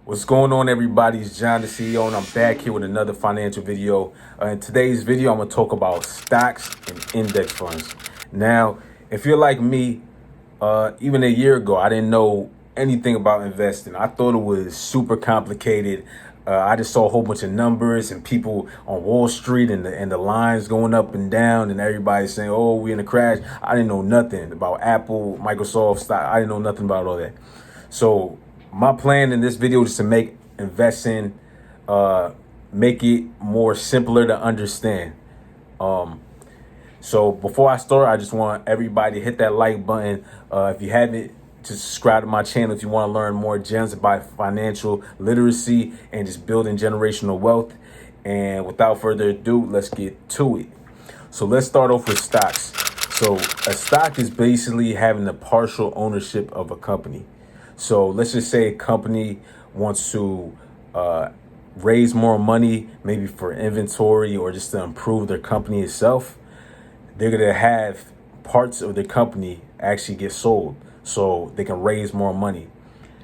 What's going on, everybody? It's John, the CEO, and I'm back here with another financial video. In today's video, I'm going to talk about stocks and index funds. Now, if you're like me, even a year ago, I didn't know anything about investing. I thought it was super complicated. I just saw a whole bunch of numbers and people on Wall Street and the lines going up and down and everybody saying, "Oh, we're in a crash." I didn't know nothing about Apple, Microsoft stock. I didn't know nothing about all that. So my plan in this video is to make investing, make it more simpler to understand. So before I start, I just want everybody to hit that like button. If you haven't, to subscribe to my channel if you want to learn more gems about financial literacy and just building generational wealth. And without further ado, let's get to it. So let's start off with stocks. So a stock is basically having the partial ownership of a company. So let's just say a company wants to raise more money, maybe for inventory or just to improve their company itself. They're going to have parts of the company actually get sold so they can raise more money.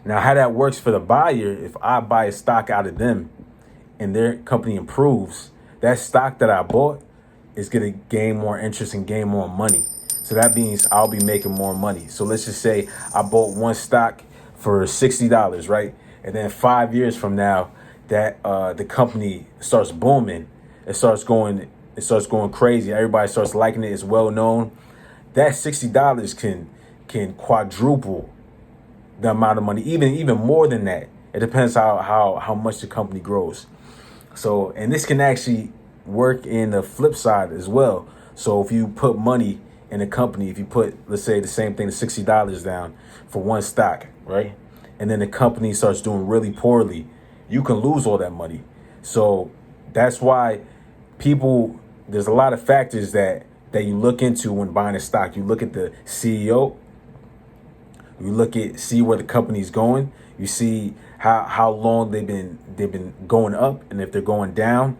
Now, how that works for the buyer, if I buy a stock out of them and their company improves, that stock that I bought is going to gain more interest and gain more money. So that means I'll be making more money. So let's just say I bought one stock for $60, right? And then 5 years from now, that the company starts booming, it starts going crazy. Everybody starts liking it. It's well known. That $60 can quadruple the amount of money, even more than that. It depends how much the company grows. So, and this can actually work in the flip side as well. So if you put money in a company, if you put, let's say, the same thing, the $60 down for one stock, right? And then the company starts doing really poorly, you can lose all that money. So that's why there's a lot of factors that you look into when buying a stock. You look at the CEO, see where the company's going, you see how long they've been going up, and if they're going down.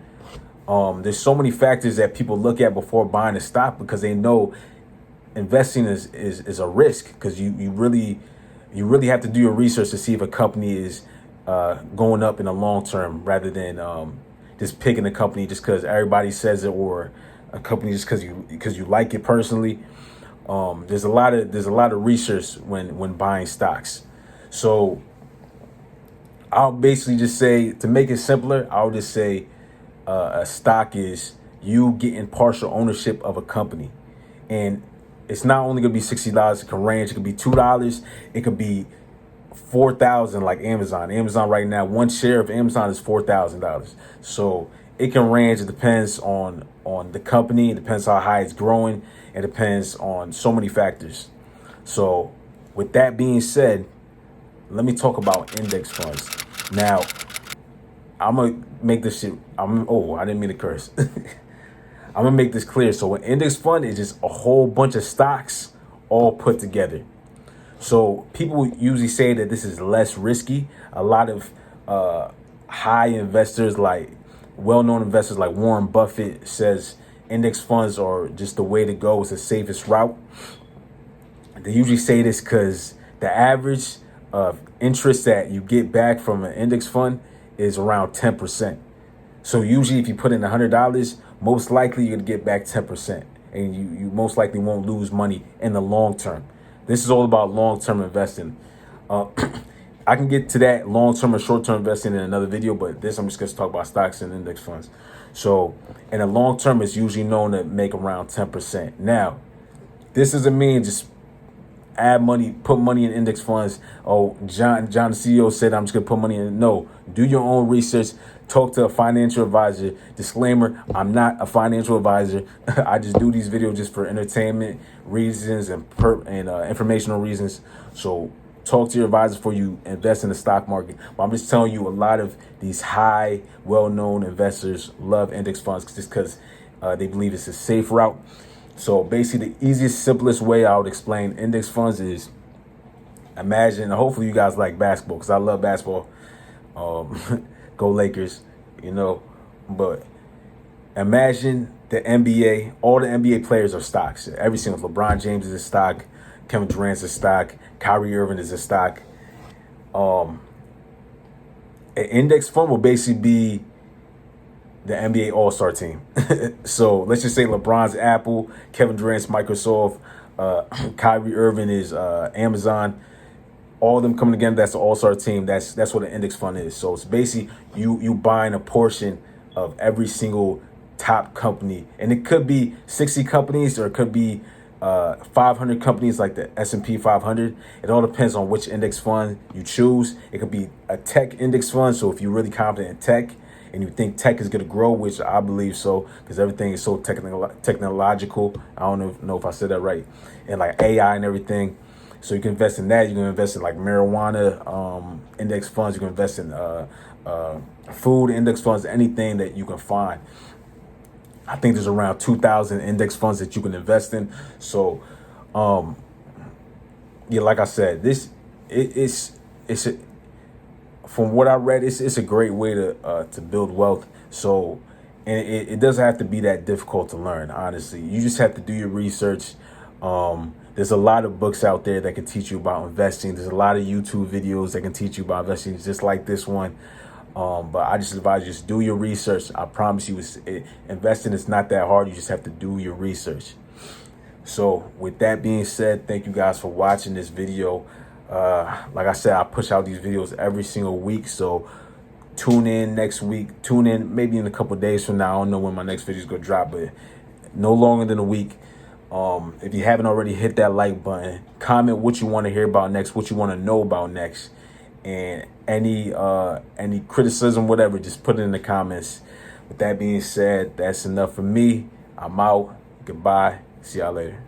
There's so many factors that people look at before buying a stock, because they know investing is a risk, because you really have to do your research to see if a company is going up in the long term, rather than just picking a company just because everybody says it, or a company just because you like it personally. There's a lot of research when buying stocks. So I'll basically just say, to make it simpler, I'll just say a stock is you getting partial ownership of a company. And it's not only going to be $60. It can range. It could be $2. It could be $4,000, like Amazon. Amazon right now, one share of Amazon is $4,000. So it can range. It depends on the company. It depends how high it's growing. It depends on so many factors. So with that being said, let me talk about index funds. Now, I'm gonna make this shit. I didn't mean to curse. I'm gonna make this clear. So an index fund is just a whole bunch of stocks all put together. So people usually say that this is less risky. A lot of high investors, like well-known investors like Warren Buffett, says index funds are just the way to go. It's the safest route. They usually say this because the average of interest that you get back from an index fund is around 10%. So usually if you put in $100, most likely you're going to get back 10%. And you most likely won't lose money in the long term. This is all about long-term investing. I can get to that long-term or short-term investing in another video, but this I'm just going to talk about stocks and index funds. So in the long term, it's usually known to make around 10%. Now, this doesn't mean just add money, put money in index funds. Oh, John the CEO said I'm just going to put money in. No, do your own research. Talk to a financial advisor. Disclaimer, I'm not a financial advisor. I just do these videos just for entertainment reasons and informational reasons. So talk to your advisor before you invest in the stock market. But I'm just telling you, a lot of these high, well-known investors love index funds just because they believe it's a safe route. So basically, the easiest, simplest way I would explain index funds is, imagine, hopefully you guys like basketball, because I love basketball. Go Lakers, but imagine the NBA. All the NBA players are stocks. Every single LeBron James is a stock. Kevin Durant's a stock. Kyrie Irving is a stock. an index fund will basically be the NBA All-Star team. So let's just say LeBron's Apple, Kevin Durant's Microsoft, Kyrie Irving is Amazon. All of them coming together, that's the All-Star team. That's what an index fund is. So it's basically you buying a portion of every single top company, and it could be 60 companies or it could be 500 companies like the S&P 500. It all depends on which index fund you choose. It could be a tech index fund. So if you're really confident in tech and you think tech is going to grow, which I believe so, because everything is so technological. I don't know if I said that right, and like AI and everything. So you can invest in that. You can invest in like marijuana index funds. You can invest in food index funds, anything that you can find. I think there's around 2,000 index funds that you can invest in. So, yeah, like I said, from what I read, it's a great way to build wealth. So, and it doesn't have to be that difficult to learn. Honestly, you just have to do your research. There's a lot of books out there that can teach you about investing. There's a lot of YouTube videos that can teach you about investing, just like this one. But I just advise you, just do your research. I promise you, investing is not that hard. You just have to do your research. So with that being said, thank you guys for watching this video. Like I said, I push out these videos every single week. So tune in next week. Tune in maybe in a couple days from now. I don't know when my next video is going to drop, but no longer than a week. If you haven't already, hit that like button. Comment what you want to hear about next, what you want to know about next. And any criticism, whatever, just put it in the comments. With that being said, that's enough for me. I'm out. Goodbye. See y'all later.